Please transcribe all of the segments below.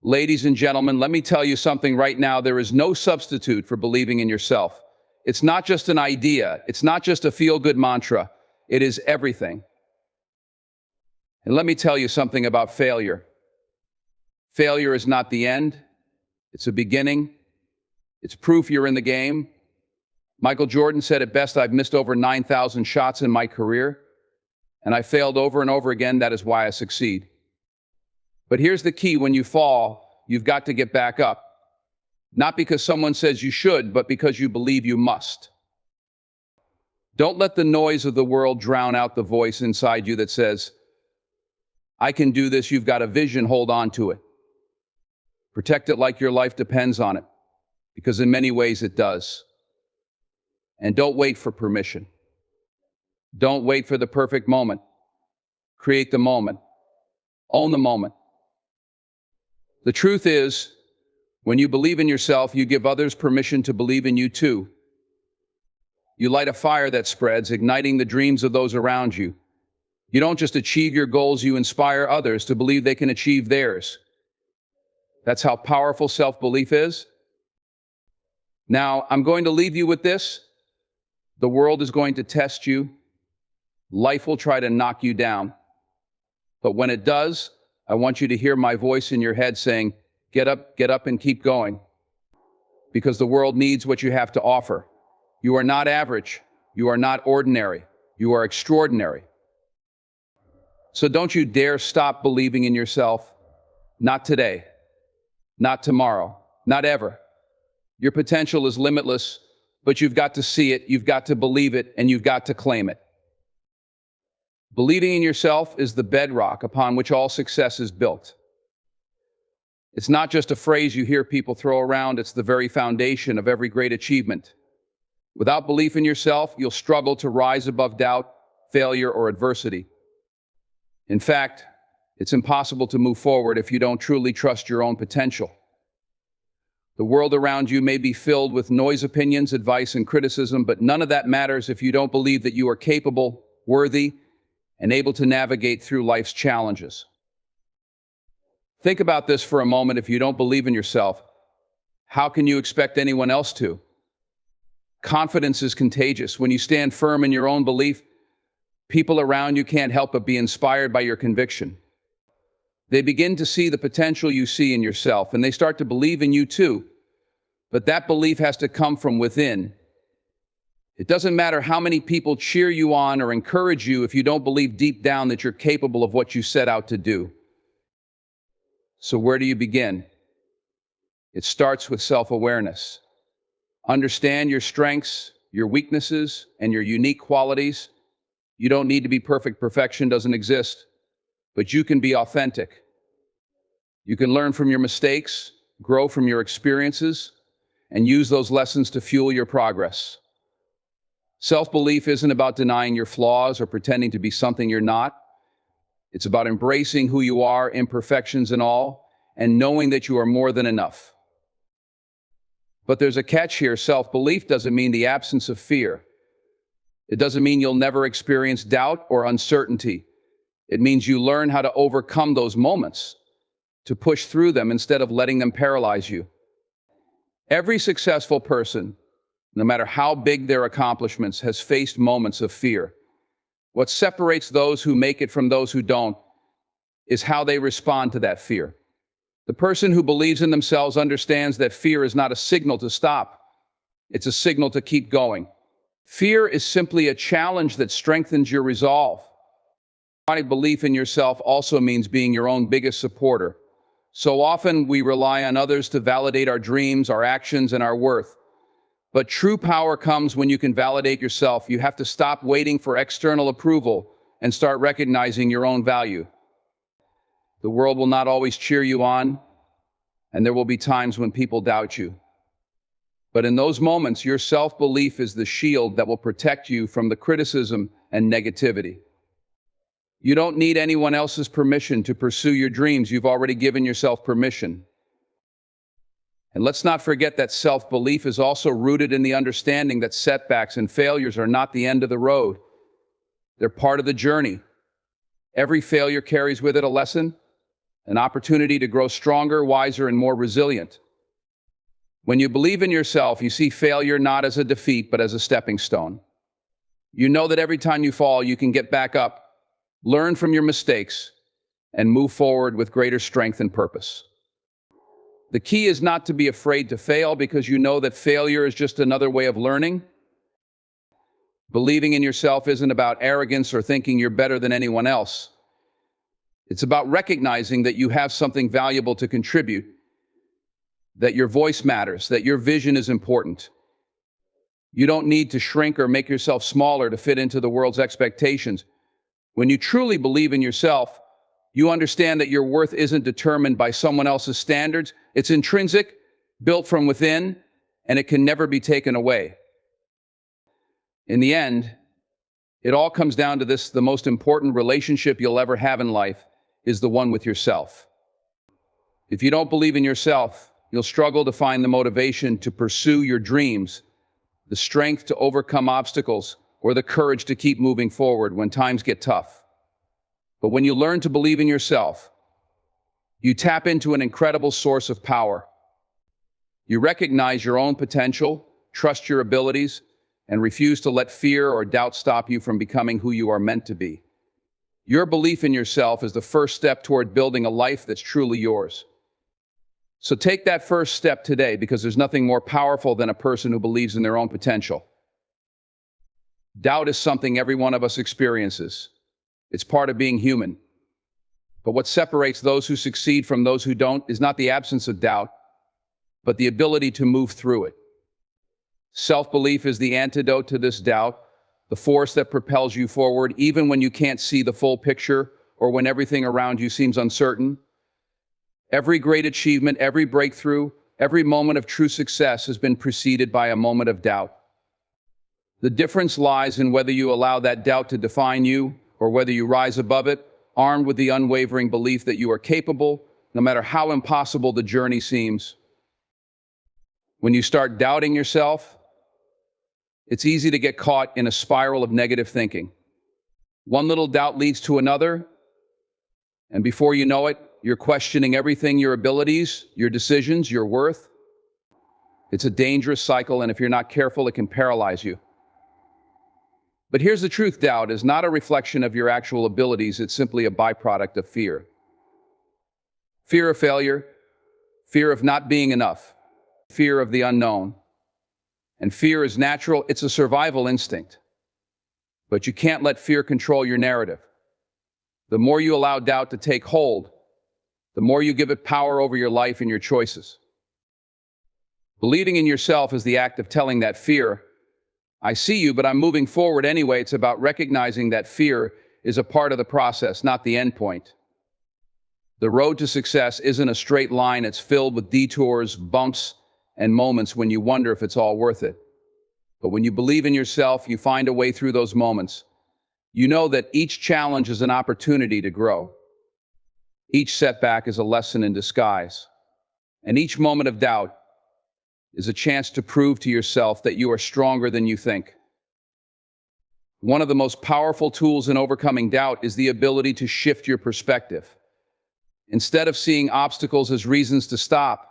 Ladies and gentlemen, let me tell you something right now. There is no substitute for believing in yourself. It's not just an idea. It's not just a feel-good mantra. It is everything. And let me tell you something about failure. Failure is not the end. It's a beginning. It's proof you're in the game. Michael Jordan said it best, I've missed over 9,000 shots in my career, and I failed over and over again. That is why I succeed. But here's the key: when you fall, you've got to get back up. Not because someone says you should, but because you believe you must. Don't let the noise of the world drown out the voice inside you that says, I can do this. You've got a vision, hold on to it. Protect it like your life depends on it, because in many ways it does. And don't wait for permission. Don't wait for the perfect moment. Create the moment. Own the moment. The truth is, when you believe in yourself, you give others permission to believe in you too. You light a fire that spreads, igniting the dreams of those around you. You don't just achieve your goals, you inspire others to believe they can achieve theirs. That's how powerful self-belief is. Now, I'm going to leave you with this. The world is going to test you. Life will try to knock you down. But when it does, I want you to hear my voice in your head saying, get up and keep going. Because the world needs what you have to offer. You are not average. You are not ordinary. You are extraordinary. So don't you dare stop believing in yourself. Not today. Not tomorrow. Not ever. Your potential is limitless, but you've got to see it, you've got to believe it, and you've got to claim it. Believing in yourself is the bedrock upon which all success is built. It's not just a phrase you hear people throw around, it's the very foundation of every great achievement. Without belief in yourself, you'll struggle to rise above doubt, failure, or adversity. In fact, it's impossible to move forward if you don't truly trust your own potential. The world around you may be filled with noise, opinions, advice, and criticism, but none of that matters if you don't believe that you are capable, worthy, and able to navigate through life's challenges. Think about this for a moment. If you don't believe in yourself, how can you expect anyone else to? Confidence is contagious. When you stand firm in your own belief, people around you can't help but be inspired by your conviction. They begin to see the potential you see in yourself, and they start to believe in you too. But that belief has to come from within. It doesn't matter how many people cheer you on or encourage you if you don't believe deep down that you're capable of what you set out to do. So where do you begin? It starts with self-awareness. Understand your strengths, your weaknesses, and your unique qualities. You don't need to be perfect. Perfection doesn't exist. But you can be authentic. You can learn from your mistakes, grow from your experiences, and use those lessons to fuel your progress. Self-belief isn't about denying your flaws or pretending to be something you're not. It's about embracing who you are, imperfections and all, and knowing that you are more than enough. But there's a catch here. Self-belief doesn't mean the absence of fear. It doesn't mean you'll never experience doubt or uncertainty. It means you learn how to overcome those moments, to push through them instead of letting them paralyze you. Every successful person, no matter how big their accomplishments, has faced moments of fear. What separates those who make it from those who don't is how they respond to that fear. The person who believes in themselves understands that fear is not a signal to stop. It's a signal to keep going. Fear is simply a challenge that strengthens your resolve. Belief in yourself also means being your own biggest supporter. So often we rely on others to validate our dreams, our actions, and our worth. But true power comes when you can validate yourself. You have to stop waiting for external approval and start recognizing your own value. The world will not always cheer you on, and there will be times when people doubt you. But in those moments, your self-belief is the shield that will protect you from the criticism and negativity. You don't need anyone else's permission to pursue your dreams. You've already given yourself permission. And let's not forget that self-belief is also rooted in the understanding that setbacks and failures are not the end of the road. They're part of the journey. Every failure carries with it a lesson, an opportunity to grow stronger, wiser, and more resilient. When you believe in yourself, you see failure not as a defeat, but as a stepping stone. You know that every time you fall, you can get back up, learn from your mistakes, and move forward with greater strength and purpose. The key is not to be afraid to fail, because you know that failure is just another way of learning. Believing in yourself isn't about arrogance or thinking you're better than anyone else. It's about recognizing that you have something valuable to contribute, that your voice matters, that your vision is important. You don't need to shrink or make yourself smaller to fit into the world's expectations. When you truly believe in yourself, you understand that your worth isn't determined by someone else's standards. It's intrinsic, built from within, and it can never be taken away. In the end, it all comes down to this: the most important relationship you'll ever have in life is the one with yourself. If you don't believe in yourself, you'll struggle to find the motivation to pursue your dreams, the strength to overcome obstacles, or the courage to keep moving forward when times get tough. But when you learn to believe in yourself, you tap into an incredible source of power. You recognize your own potential, trust your abilities, and refuse to let fear or doubt stop you from becoming who you are meant to be. Your belief in yourself is the first step toward building a life that's truly yours. So take that first step today, because there's nothing more powerful than a person who believes in their own potential. Doubt is something every one of us experiences. It's part of being human. But what separates those who succeed from those who don't is not the absence of doubt, but the ability to move through it. Self-belief is the antidote to this doubt, the force that propels you forward even when you can't see the full picture or when everything around you seems uncertain. Every great achievement, every breakthrough, every moment of true success has been preceded by a moment of doubt. The difference lies in whether you allow that doubt to define you or whether you rise above it, armed with the unwavering belief that you are capable, no matter how impossible the journey seems. When you start doubting yourself, it's easy to get caught in a spiral of negative thinking. One little doubt leads to another, and before you know it, you're questioning everything: your abilities, your decisions, your worth. It's a dangerous cycle, and if you're not careful, it can paralyze you. But here's the truth: doubt is not a reflection of your actual abilities, it's simply a byproduct of fear. Fear of failure, fear of not being enough, fear of the unknown. And fear is natural, it's a survival instinct. But you can't let fear control your narrative. The more you allow doubt to take hold, the more you give it power over your life and your choices. Believing in yourself is the act of telling that fear, I see you, but I'm moving forward anyway. It's about recognizing that fear is a part of the process, not the end point. The road to success isn't a straight line. It's filled with detours, bumps, and moments when you wonder if it's all worth it. But when you believe in yourself, you find a way through those moments. You know that each challenge is an opportunity to grow. Each setback is a lesson in disguise. And each moment of doubt is a chance to prove to yourself that you are stronger than you think. One of the most powerful tools in overcoming doubt is the ability to shift your perspective. Instead of seeing obstacles as reasons to stop,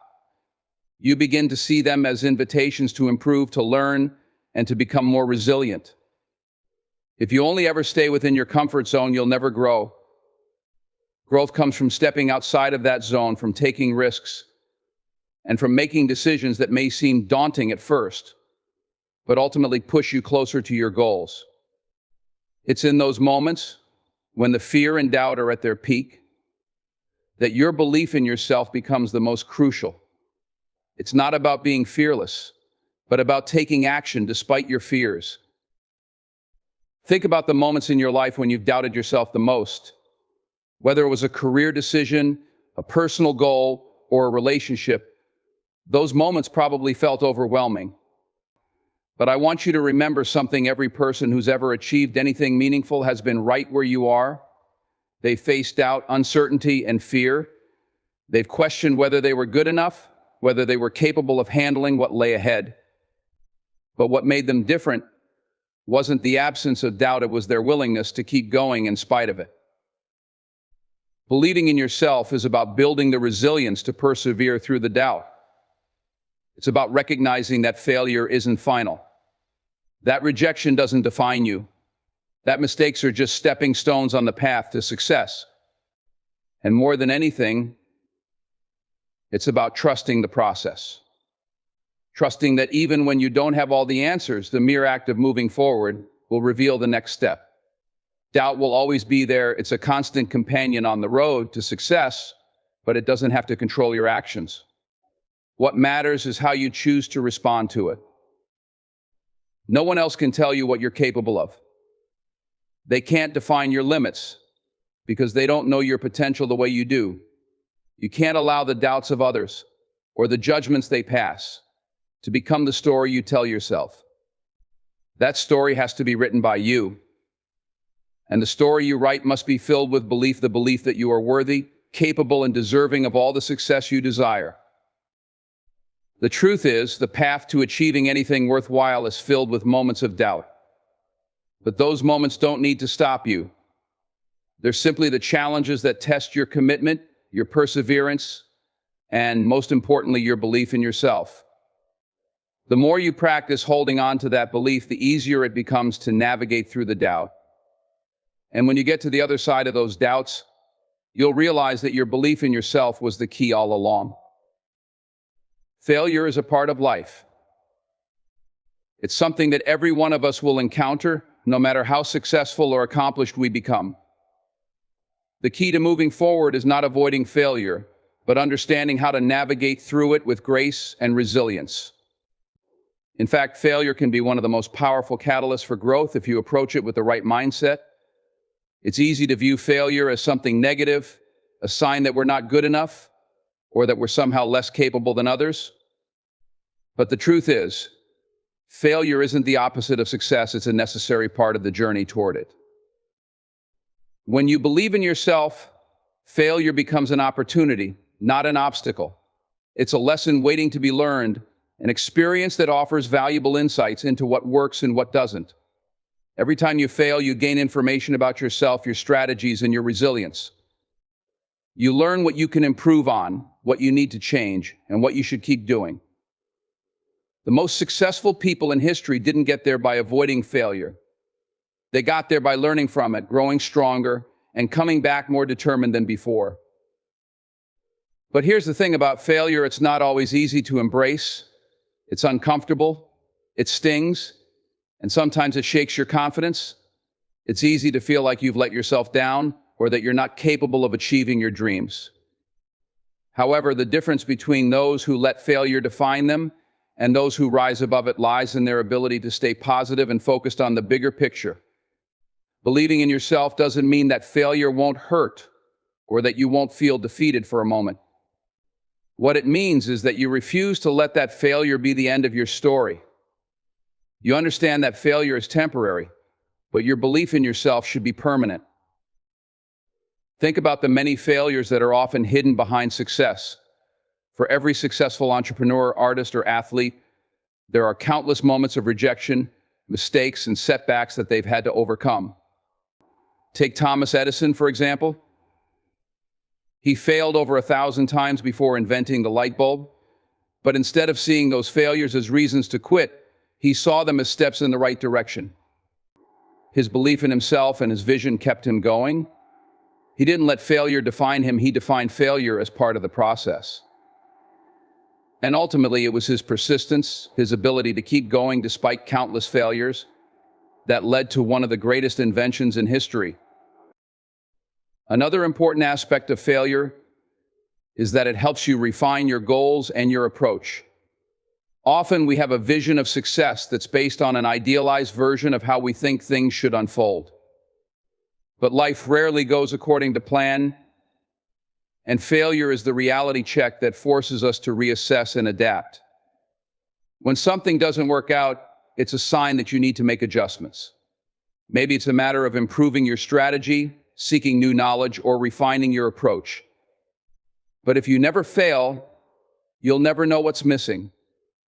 you begin to see them as invitations to improve, to learn, and to become more resilient. If you only ever stay within your comfort zone, you'll never grow. Growth comes from stepping outside of that zone, from taking risks, and from making decisions that may seem daunting at first, but ultimately push you closer to your goals. It's in those moments, when the fear and doubt are at their peak, that your belief in yourself becomes the most crucial. It's not about being fearless, but about taking action despite your fears. Think about the moments in your life when you've doubted yourself the most. Whether it was a career decision, a personal goal, or a relationship, those moments probably felt overwhelming. But I want you to remember something: every person who's ever achieved anything meaningful has been right where you are. They faced doubt, uncertainty, and fear. They've questioned whether they were good enough, whether they were capable of handling what lay ahead. But what made them different wasn't the absence of doubt, it was their willingness to keep going in spite of it. Believing in yourself is about building the resilience to persevere through the doubt. It's about recognizing that failure isn't final. That rejection doesn't define you. That mistakes are just stepping stones on the path to success. And more than anything, it's about trusting the process. Trusting that even when you don't have all the answers, the mere act of moving forward will reveal the next step. Doubt will always be there. It's a constant companion on the road to success, but it doesn't have to control your actions. What matters is how you choose to respond to it. No one else can tell you what you're capable of. They can't define your limits because they don't know your potential the way you do. You can't allow the doubts of others or the judgments they pass to become the story you tell yourself. That story has to be written by you. And the story you write must be filled with belief, the belief that you are worthy, capable, and deserving of all the success you desire. The truth is, the path to achieving anything worthwhile is filled with moments of doubt. But those moments don't need to stop you. They're simply the challenges that test your commitment, your perseverance, and most importantly, your belief in yourself. The more you practice holding on to that belief, the easier it becomes to navigate through the doubt. And when you get to the other side of those doubts, you'll realize that your belief in yourself was the key all along. Failure is a part of life. It's something that every one of us will encounter, no matter how successful or accomplished we become. The key to moving forward is not avoiding failure, but understanding how to navigate through it with grace and resilience. In fact, failure can be one of the most powerful catalysts for growth if you approach it with the right mindset. It's easy to view failure as something negative, a sign that we're not good enough, or that we're somehow less capable than others. But the truth is, failure isn't the opposite of success, it's a necessary part of the journey toward it. When you believe in yourself, failure becomes an opportunity, not an obstacle. It's a lesson waiting to be learned, an experience that offers valuable insights into what works and what doesn't. Every time you fail, you gain information about yourself, your strategies, and your resilience. You learn what you can improve on, what you need to change, and what you should keep doing. The most successful people in history didn't get there by avoiding failure. They got there by learning from it, growing stronger, and coming back more determined than before. But here's the thing about failure, it's not always easy to embrace. It's uncomfortable, it stings, and sometimes it shakes your confidence. It's easy to feel like you've let yourself down or that you're not capable of achieving your dreams. However, the difference between those who let failure define them and those who rise above it lies in their ability to stay positive and focused on the bigger picture. Believing in yourself doesn't mean that failure won't hurt or that you won't feel defeated for a moment. What it means is that you refuse to let that failure be the end of your story. You understand that failure is temporary, but your belief in yourself should be permanent. Think about the many failures that are often hidden behind success. For every successful entrepreneur, artist, or athlete, there are countless moments of rejection, mistakes, and setbacks that they've had to overcome. Take Thomas Edison, for example. He failed over 1,000 times before inventing the light bulb, but instead of seeing those failures as reasons to quit, he saw them as steps in the right direction. His belief in himself and his vision kept him going. He didn't let failure define him, he defined failure as part of the process. And ultimately, it was his persistence, his ability to keep going despite countless failures, that led to one of the greatest inventions in history. Another important aspect of failure is that it helps you refine your goals and your approach. Often we have a vision of success that's based on an idealized version of how we think things should unfold. But life rarely goes according to plan, and failure is the reality check that forces us to reassess and adapt. When something doesn't work out, it's a sign that you need to make adjustments. Maybe it's a matter of improving your strategy, seeking new knowledge, or refining your approach. But if you never fail, you'll never know what's missing,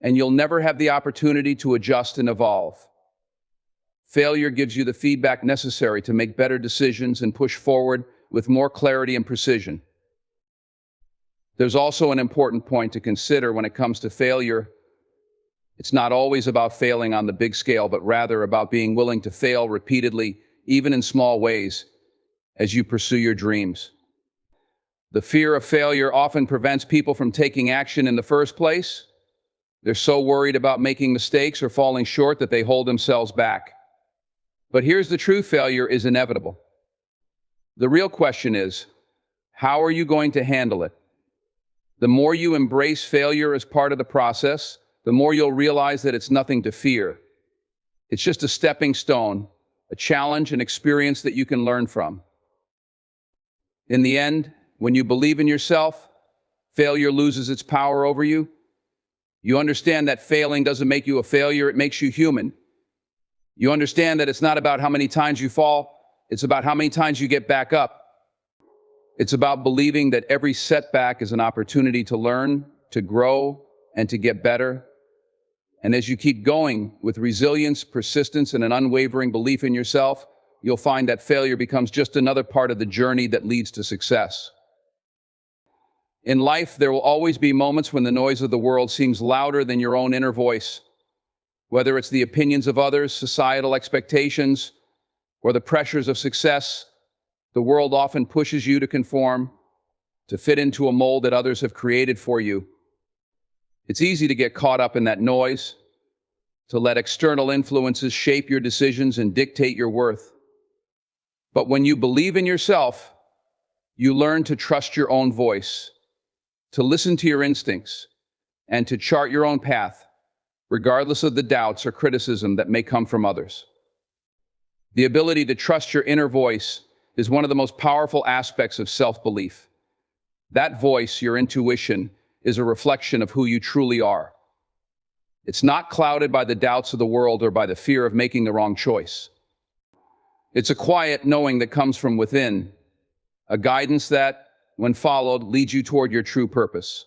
and you'll never have the opportunity to adjust and evolve. Failure gives you the feedback necessary to make better decisions and push forward with more clarity and precision. There's also an important point to consider when it comes to failure. It's not always about failing on the big scale, but rather about being willing to fail repeatedly, even in small ways, as you pursue your dreams. The fear of failure often prevents people from taking action in the first place. They're so worried about making mistakes or falling short that they hold themselves back. But here's the truth: failure is inevitable. The real question is, how are you going to handle it? The more you embrace failure as part of the process, the more you'll realize that it's nothing to fear. It's just a stepping stone, a challenge, an experience that you can learn from. In the end, when you believe in yourself, failure loses its power over you. You understand that failing doesn't make you a failure, it makes you human. You understand that it's not about how many times you fall, it's about how many times you get back up. It's about believing that every setback is an opportunity to learn, to grow, and to get better. And as you keep going with resilience, persistence, and an unwavering belief in yourself, you'll find that failure becomes just another part of the journey that leads to success. In life, there will always be moments when the noise of the world seems louder than your own inner voice. Whether it's the opinions of others, societal expectations, or the pressures of success, the world often pushes you to conform, to fit into a mold that others have created for you. It's easy to get caught up in that noise, to let external influences shape your decisions and dictate your worth. But when you believe in yourself, you learn to trust your own voice, to listen to your instincts, and to chart your own path, regardless of the doubts or criticism that may come from others. The ability to trust your inner voice is one of the most powerful aspects of self-belief. That voice, your intuition, is a reflection of who you truly are. It's not clouded by the doubts of the world or by the fear of making the wrong choice. It's a quiet knowing that comes from within, a guidance that, when followed, leads you toward your true purpose.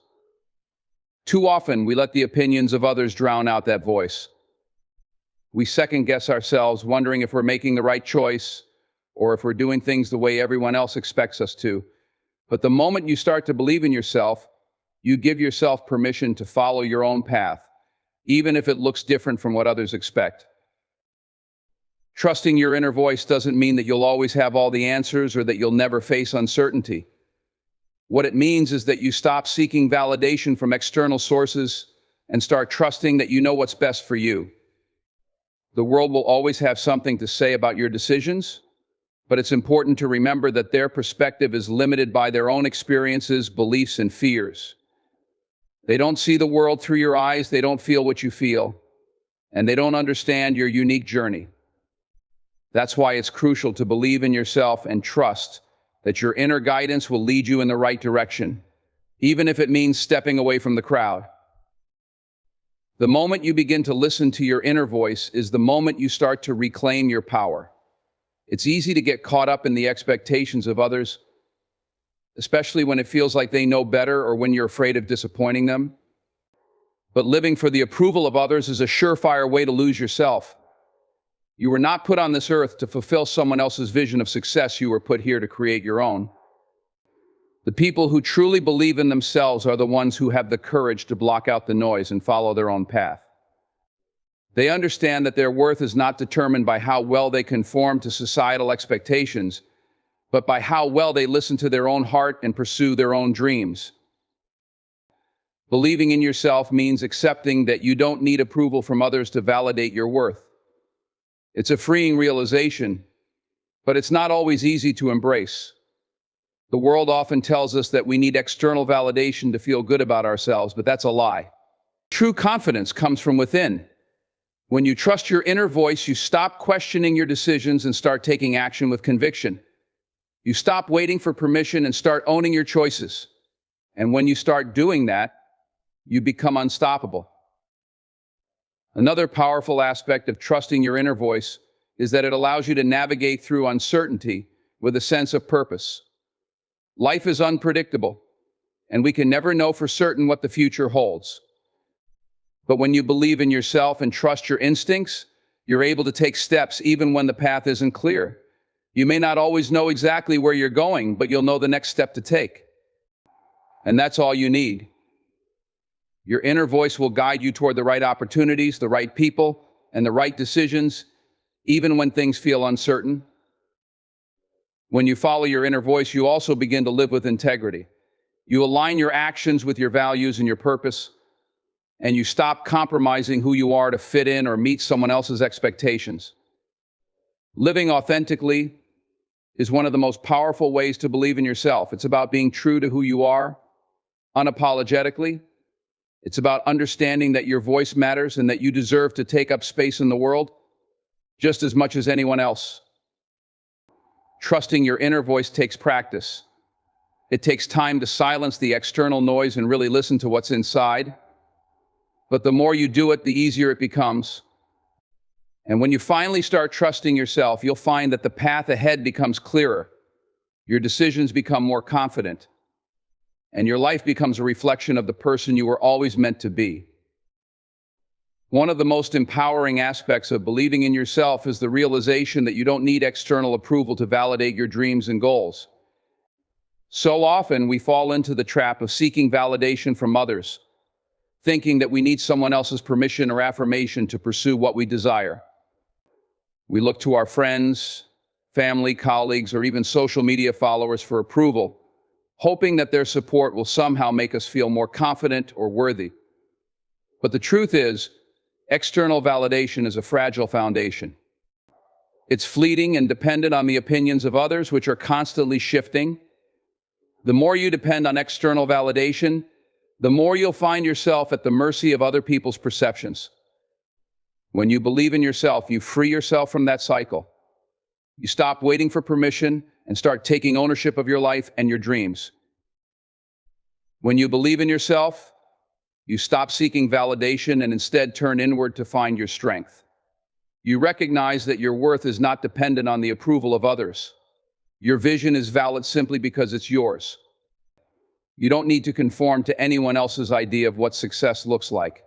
Too often, we let the opinions of others drown out that voice. We second-guess ourselves, wondering if we're making the right choice or if we're doing things the way everyone else expects us to. But the moment you start to believe in yourself, you give yourself permission to follow your own path, even if it looks different from what others expect. Trusting your inner voice doesn't mean that you'll always have all the answers or that you'll never face uncertainty. What it means is that you stop seeking validation from external sources and start trusting that you know what's best for you. The world will always have something to say about your decisions, but it's important to remember that their perspective is limited by their own experiences, beliefs, and fears. They don't see the world through your eyes, they don't feel what you feel, and they don't understand your unique journey. That's why it's crucial to believe in yourself and trust that your inner guidance will lead you in the right direction, even if it means stepping away from the crowd. The moment you begin to listen to your inner voice is the moment you start to reclaim your power. It's easy to get caught up in the expectations of others, especially when it feels like they know better or when you're afraid of disappointing them. But living for the approval of others is a surefire way to lose yourself. You were not put on this earth to fulfill someone else's vision of success. You were put here to create your own. The people who truly believe in themselves are the ones who have the courage to block out the noise and follow their own path. They understand that their worth is not determined by how well they conform to societal expectations, but by how well they listen to their own heart and pursue their own dreams. Believing in yourself means accepting that you don't need approval from others to validate your worth. It's a freeing realization, but it's not always easy to embrace. The world often tells us that we need external validation to feel good about ourselves, but that's a lie. True confidence comes from within. When you trust your inner voice, you stop questioning your decisions and start taking action with conviction. You stop waiting for permission and start owning your choices. And when you start doing that, you become unstoppable. Another powerful aspect of trusting your inner voice is that it allows you to navigate through uncertainty with a sense of purpose. Life is unpredictable, and we can never know for certain what the future holds. But when you believe in yourself and trust your instincts, you're able to take steps even when the path isn't clear. You may not always know exactly where you're going, but you'll know the next step to take. And that's all you need. Your inner voice will guide you toward the right opportunities, the right people, and the right decisions, even when things feel uncertain. When you follow your inner voice, you also begin to live with integrity. You align your actions with your values and your purpose, and you stop compromising who you are to fit in or meet someone else's expectations. Living authentically is one of the most powerful ways to believe in yourself. It's about being true to who you are, unapologetically. It's about understanding that your voice matters and that you deserve to take up space in the world just as much as anyone else. Trusting your inner voice takes practice. It takes time to silence the external noise and really listen to what's inside. But the more you do it, the easier it becomes. And when you finally start trusting yourself, you'll find that the path ahead becomes clearer. Your decisions become more confident, and your life becomes a reflection of the person you were always meant to be. One of the most empowering aspects of believing in yourself is the realization that you don't need external approval to validate your dreams and goals. So often we fall into the trap of seeking validation from others, thinking that we need someone else's permission or affirmation to pursue what we desire. We look to our friends, family, colleagues, or even social media followers for approval, hoping that their support will somehow make us feel more confident or worthy. But the truth is, external validation is a fragile foundation. It's fleeting and dependent on the opinions of others, which are constantly shifting. The more you depend on external validation, the more you'll find yourself at the mercy of other people's perceptions. When you believe in yourself, you free yourself from that cycle. You stop waiting for permission and start taking ownership of your life and your dreams. When you believe in yourself, you stop seeking validation and instead turn inward to find your strength. You recognize that your worth is not dependent on the approval of others. Your vision is valid simply because it's yours. You don't need to conform to anyone else's idea of what success looks like.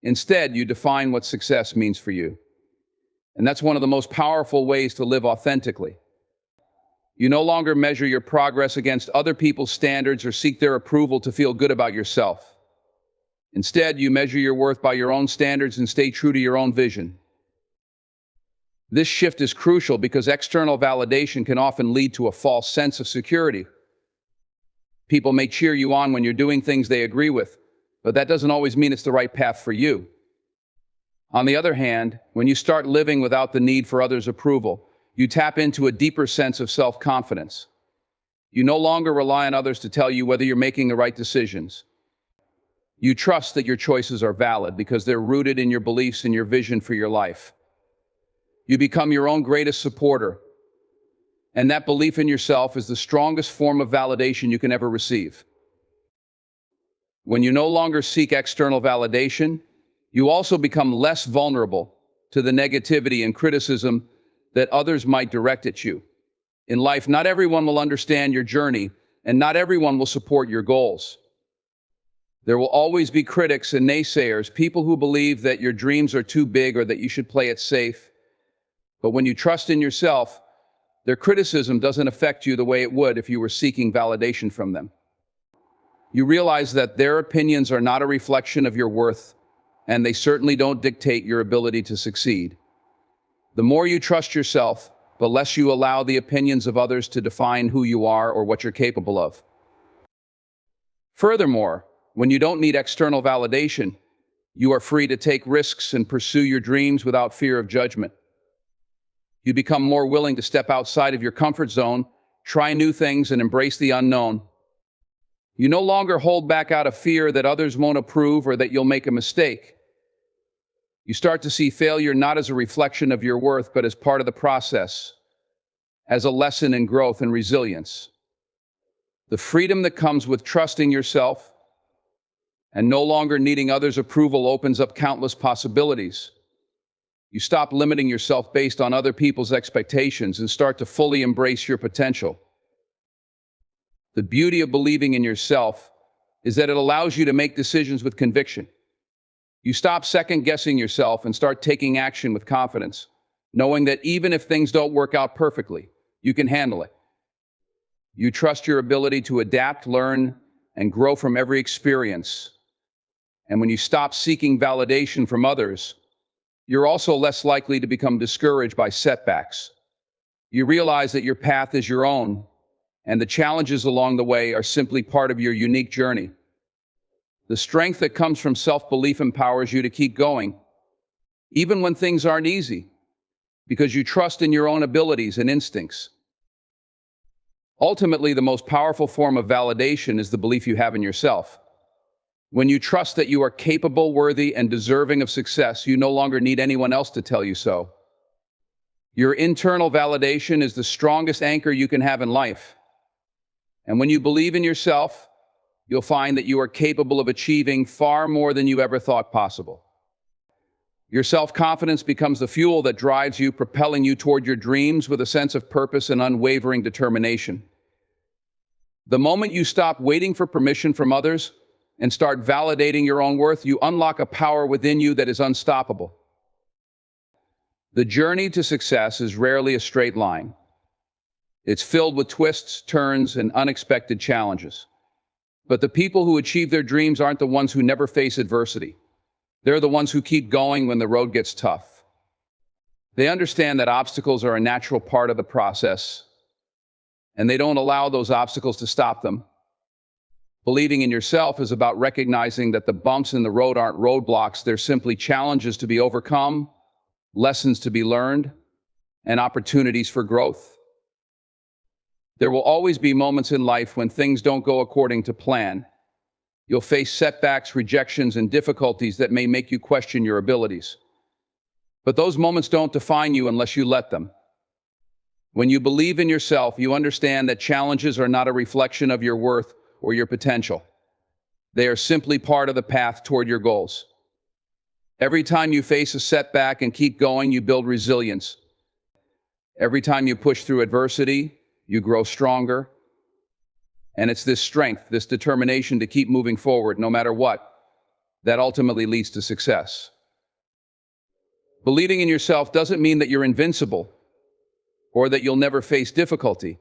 Instead, you define what success means for you. And that's one of the most powerful ways to live authentically. You no longer measure your progress against other people's standards or seek their approval to feel good about yourself. Instead, you measure your worth by your own standards and stay true to your own vision. This shift is crucial because external validation can often lead to a false sense of security. People may cheer you on when you're doing things they agree with, but that doesn't always mean it's the right path for you. On the other hand, when you start living without the need for others' approval, you tap into a deeper sense of self-confidence. You no longer rely on others to tell you whether you're making the right decisions. You trust that your choices are valid because they're rooted in your beliefs and your vision for your life. You become your own greatest supporter, and that belief in yourself is the strongest form of validation you can ever receive. When you no longer seek external validation, you also become less vulnerable to the negativity and criticism that others might direct at you. In life, not everyone will understand your journey, and not everyone will support your goals. There will always be critics and naysayers, people who believe that your dreams are too big or that you should play it safe. But when you trust in yourself, their criticism doesn't affect you the way it would if you were seeking validation from them. You realize that their opinions are not a reflection of your worth, and they certainly don't dictate your ability to succeed. The more you trust yourself, the less you allow the opinions of others to define who you are or what you're capable of. Furthermore, when you don't need external validation, you are free to take risks and pursue your dreams without fear of judgment. You become more willing to step outside of your comfort zone, try new things, and embrace the unknown. You no longer hold back out of fear that others won't approve or that you'll make a mistake. You start to see failure not as a reflection of your worth, but as part of the process, as a lesson in growth and resilience. The freedom that comes with trusting yourself and no longer needing others' approval opens up countless possibilities. You stop limiting yourself based on other people's expectations and start to fully embrace your potential. The beauty of believing in yourself is that it allows you to make decisions with conviction. You stop second-guessing yourself and start taking action with confidence. knowing that even if things don't work out perfectly, you can handle it. You trust your ability to adapt, learn, and grow from every experience. And when you stop seeking validation from others, you're also less likely to become discouraged by setbacks. You realize that your path is your own, and the challenges along the way are simply part of your unique journey. The strength that comes from self-belief empowers you to keep going, even when things aren't easy, because you trust in your own abilities and instincts. Ultimately, the most powerful form of validation is the belief you have in yourself. When you trust that you are capable, worthy, and deserving of success, you no longer need anyone else to tell you so. Your internal validation is the strongest anchor you can have in life. And when you believe in yourself, you'll find that you are capable of achieving far more than you ever thought possible. Your self-confidence becomes the fuel that drives you, propelling you toward your dreams with a sense of purpose and unwavering determination. The moment you stop waiting for permission from others and start validating your own worth, you unlock a power within you that is unstoppable. The journey to success is rarely a straight line. It's filled with twists, turns, and unexpected challenges. But the people who achieve their dreams aren't the ones who never face adversity. They're the ones who keep going when the road gets tough. They understand that obstacles are a natural part of the process, and they don't allow those obstacles to stop them. Believing in yourself is about recognizing that the bumps in the road aren't roadblocks, they're simply challenges to be overcome, lessons to be learned, and opportunities for growth. There will always be moments in life when things don't go according to plan. You'll face setbacks, rejections, and difficulties that may make you question your abilities. But those moments don't define you unless you let them. When you believe in yourself, you understand that challenges are not a reflection of your worth or your potential. They are simply part of the path toward your goals. Every time you face a setback and keep going, you build resilience. Every time you push through adversity, you grow stronger. And it's this strength, this determination to keep moving forward no matter what, that ultimately leads to success. Believing in yourself doesn't mean that you're invincible or that you'll never face difficulty.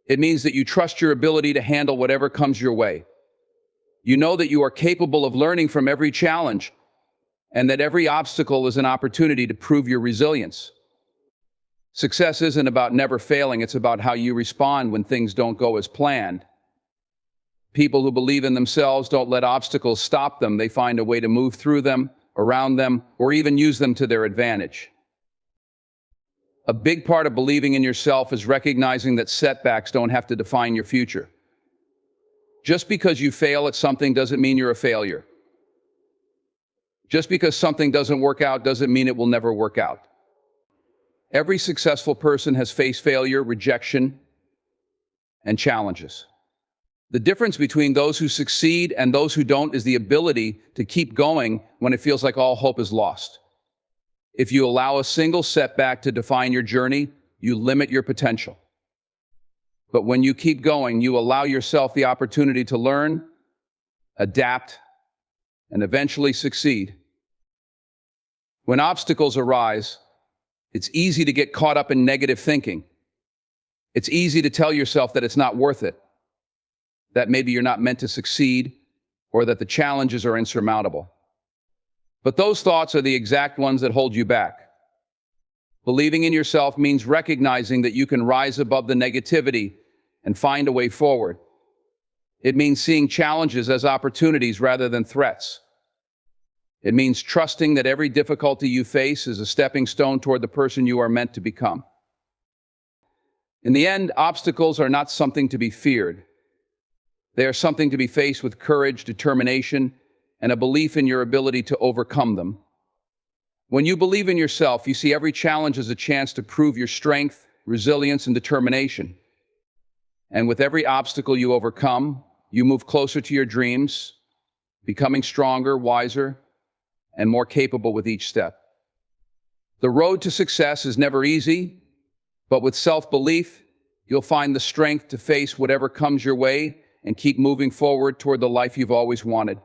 It means that you trust your ability to handle whatever comes your way. You know that you are capable of learning from every challenge and that every obstacle is an opportunity to prove your resilience. Success isn't about never failing, it's about how you respond when things don't go as planned. People who believe in themselves don't let obstacles stop them. They find a way to move through them, around them, or even use them to their advantage. A big part of believing in yourself is recognizing that setbacks don't have to define your future. Just because you fail at something doesn't mean you're a failure. Just because something doesn't work out doesn't mean it will never work out. Every successful person has faced failure, rejection, and challenges. The difference between those who succeed and those who don't is the ability to keep going when it feels like all hope is lost. If you allow a single setback to define your journey, you limit your potential. But when you keep going, you allow yourself the opportunity to learn, adapt, and eventually succeed. When obstacles arise, it's easy to get caught up in negative thinking. It's easy to tell yourself that it's not worth it, that maybe you're not meant to succeed, or that the challenges are insurmountable. But those thoughts are the exact ones that hold you back. Believing in yourself means recognizing that you can rise above the negativity and find a way forward. It means seeing challenges as opportunities rather than threats. It means trusting that every difficulty you face is a stepping stone toward the person you are meant to become. In the end, obstacles are not something to be feared. They are something to be faced with courage, determination, and a belief in your ability to overcome them. When you believe in yourself, you see every challenge as a chance to prove your strength, resilience, and determination. And with every obstacle you overcome, you move closer to your dreams, becoming stronger, wiser, and more capable with each step. The road to success is never easy, but with self-belief, you'll find the strength to face whatever comes your way and keep moving forward toward the life you've always wanted.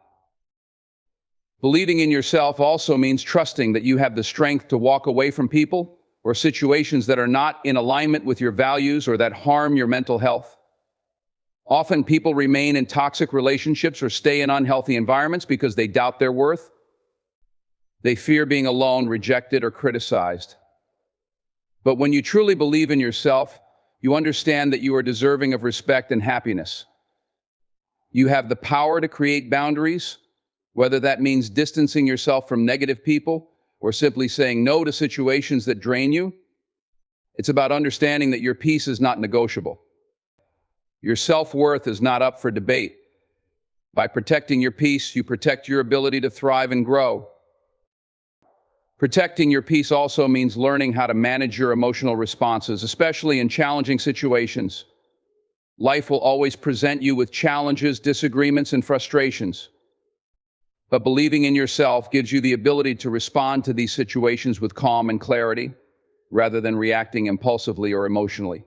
Believing in yourself also means trusting that you have the strength to walk away from people or situations that are not in alignment with your values or that harm your mental health. Often people remain in toxic relationships or stay in unhealthy environments because they doubt their worth. They fear being alone, rejected, or criticized. But when you truly believe in yourself, you understand that you are deserving of respect and happiness. You have the power to create boundaries, whether that means distancing yourself from negative people or simply saying no to situations that drain you. It's about understanding that your peace is not negotiable. Your self-worth is not up for debate. By protecting your peace, you protect your ability to thrive and grow. Protecting your peace also means learning how to manage your emotional responses, especially in challenging situations. Life will always present you with challenges, disagreements, and frustrations. But believing in yourself gives you the ability to respond to these situations with calm and clarity, rather than reacting impulsively or emotionally.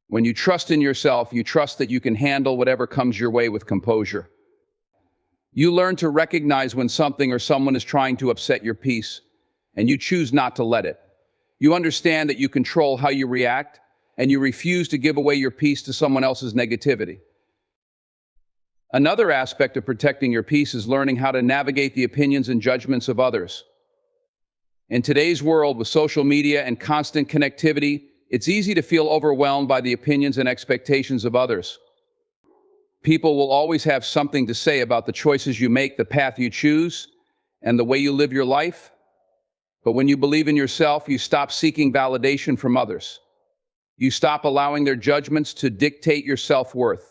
When you trust in yourself, you trust that you can handle whatever comes your way with composure. You learn to recognize when something or someone is trying to upset your peace, and you choose not to let it. You understand that you control how you react, and you refuse to give away your peace to someone else's negativity. Another aspect of protecting your peace is learning how to navigate the opinions and judgments of others. In today's world, with social media and constant connectivity, it's easy to feel overwhelmed by the opinions and expectations of others. People will always have something to say about the choices you make, the path you choose, and the way you live your life. But when you believe in yourself, you stop seeking validation from others. You stop allowing their judgments to dictate your self-worth.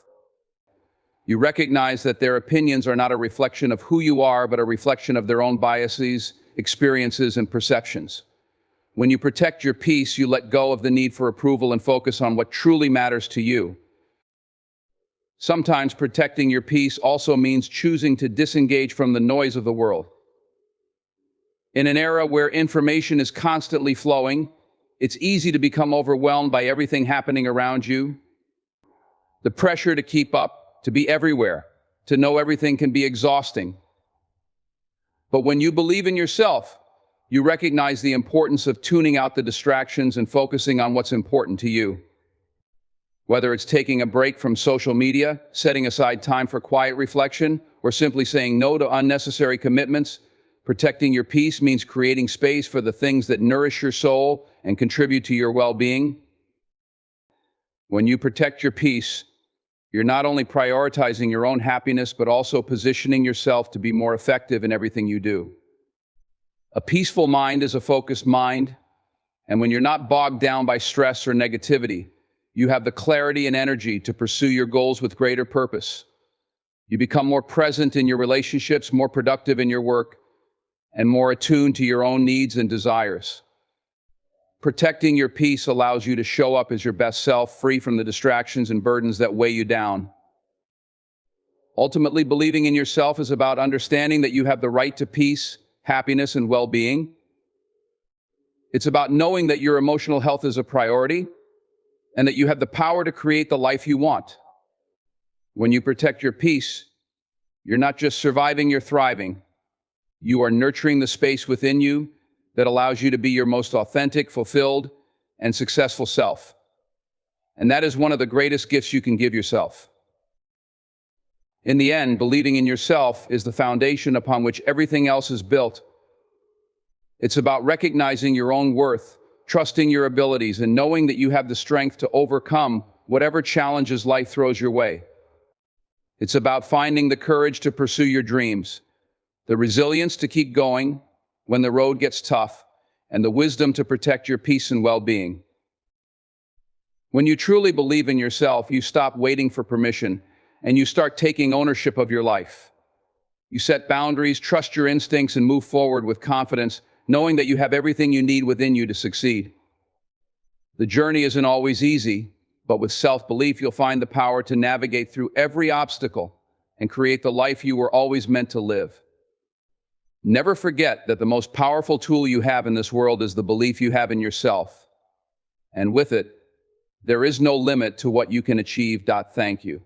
You recognize that their opinions are not a reflection of who you are, but a reflection of their own biases, experiences, and perceptions. When you protect your peace, you let go of the need for approval and focus on what truly matters to you. Sometimes protecting your peace also means choosing to disengage from the noise of the world. In an era where information is constantly flowing, it's easy to become overwhelmed by everything happening around you. The pressure to keep up, to be everywhere, to know everything can be exhausting. But when you believe in yourself, you recognize the importance of tuning out the distractions and focusing on what's important to you. Whether it's taking a break from social media, setting aside time for quiet reflection, or simply saying no to unnecessary commitments, protecting your peace means creating space for the things that nourish your soul and contribute to your well-being. When you protect your peace, you're not only prioritizing your own happiness, but also positioning yourself to be more effective in everything you do. A peaceful mind is a focused mind, and when you're not bogged down by stress or negativity, you have the clarity and energy to pursue your goals with greater purpose. You become more present in your relationships, more productive in your work, and more attuned to your own needs and desires. Protecting your peace allows you to show up as your best self, free from the distractions and burdens that weigh you down. Ultimately, believing in yourself is about understanding that you have the right to peace, happiness, and well-being. It's about knowing that your emotional health is a priority and that you have the power to create the life you want. When you protect your peace, you're not just surviving, you're thriving. You are nurturing the space within you that allows you to be your most authentic, fulfilled, and successful self. And that is one of the greatest gifts you can give yourself. In the end, believing in yourself is the foundation upon which everything else is built. It's about recognizing your own worth, trusting your abilities, and knowing that you have the strength to overcome whatever challenges life throws your way. It's about finding the courage to pursue your dreams, the resilience to keep going when the road gets tough, and the wisdom to protect your peace and well-being. When you truly believe in yourself, you stop waiting for permission, and you start taking ownership of your life. You set boundaries, trust your instincts, and move forward with confidence, knowing that you have everything you need within you to succeed. The journey isn't always easy, but with self-belief, you'll find the power to navigate through every obstacle and create the life you were always meant to live. Never forget that the most powerful tool you have in this world is the belief you have in yourself. And with it, there is no limit to what you can achieve. Thank you.